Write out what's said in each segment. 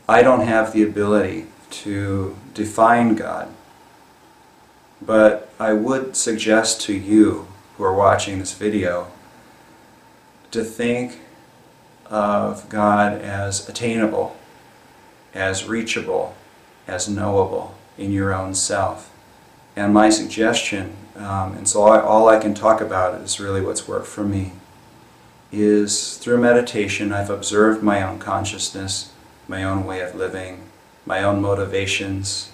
I don't have the ability to define God, but I would suggest to you who are watching this video to think of God as attainable, as reachable, as knowable in your own self. And my suggestion, and so all I can talk about is really what's worked for me, is through meditation I've observed my own consciousness, my own way of living, my own motivations,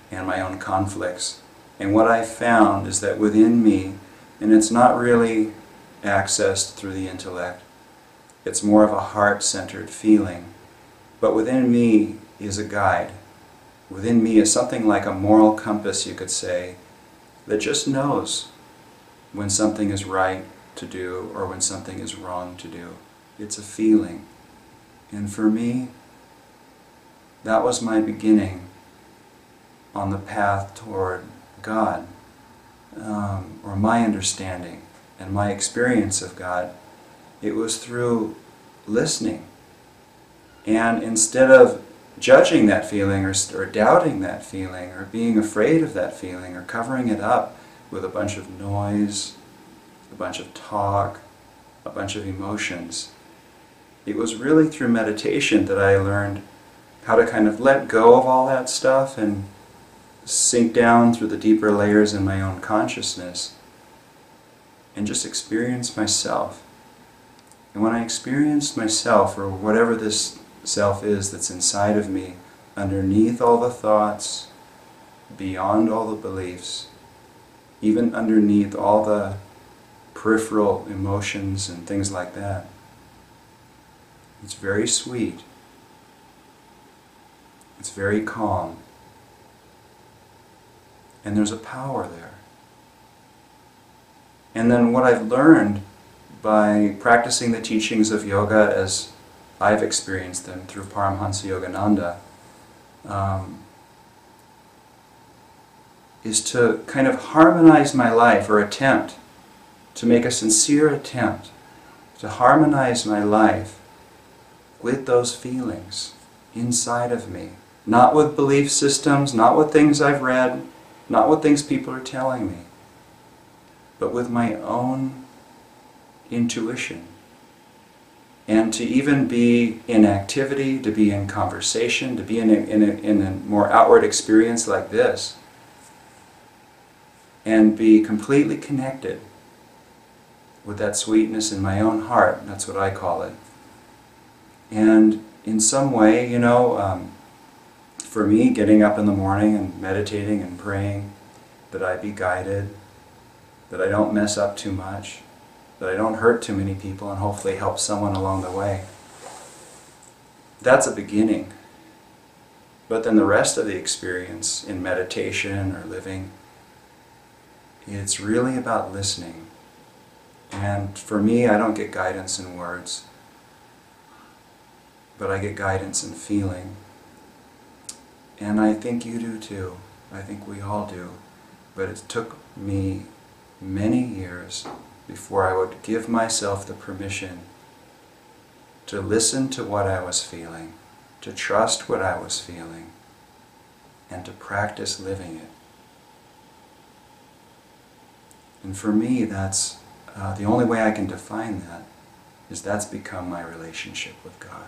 and my own conflicts. And what I've found is that within me, and it's not really accessed through the intellect, it's more of a heart-centered feeling, but within me is a guide. Within me is something like a moral compass, you could say, that just knows when something is right to do or when something is wrong to do. It's a feeling. And for me, that was my beginning on the path toward God, or my understanding and my experience of God. It was through listening. And instead of judging that feeling or doubting that feeling or being afraid of that feeling or covering it up with a bunch of noise, a bunch of talk, a bunch of emotions, it was really through meditation that I learned how to kind of let go of all that stuff and sink down through the deeper layers in my own consciousness and just experience myself. And when I experienced myself, or whatever this self is that's inside of me, underneath all the thoughts, beyond all the beliefs, even underneath all the peripheral emotions and things like that, it's very sweet. It's very calm. And there's a power there. And then what I've learned by practicing the teachings of yoga as I've experienced them through Paramhansa Yogananda, is to kind of harmonize my life, or attempt to make a sincere attempt to harmonize my life with those feelings inside of me. Not with belief systems, not with things I've read, not with things people are telling me, but with my own intuition. And to even be in activity, to be in conversation, to be in a more outward experience like this, and be completely connected with that sweetness in my own heart. That's what I call it. And in some way, you know, for me, getting up in the morning and meditating and praying that I be guided, that I don't mess up too much, that I don't hurt too many people, and hopefully help someone along the way. That's a beginning. But then the rest of the experience in meditation or living, it's really about listening. And for me, I don't get guidance in words, but I get guidance in feeling. And I think you do too. I think we all do. But it took me many years before I would give myself the permission to listen to what I was feeling, to trust what I was feeling, and to practice living it. And for me, that's the only way I can define that is that's become my relationship with God.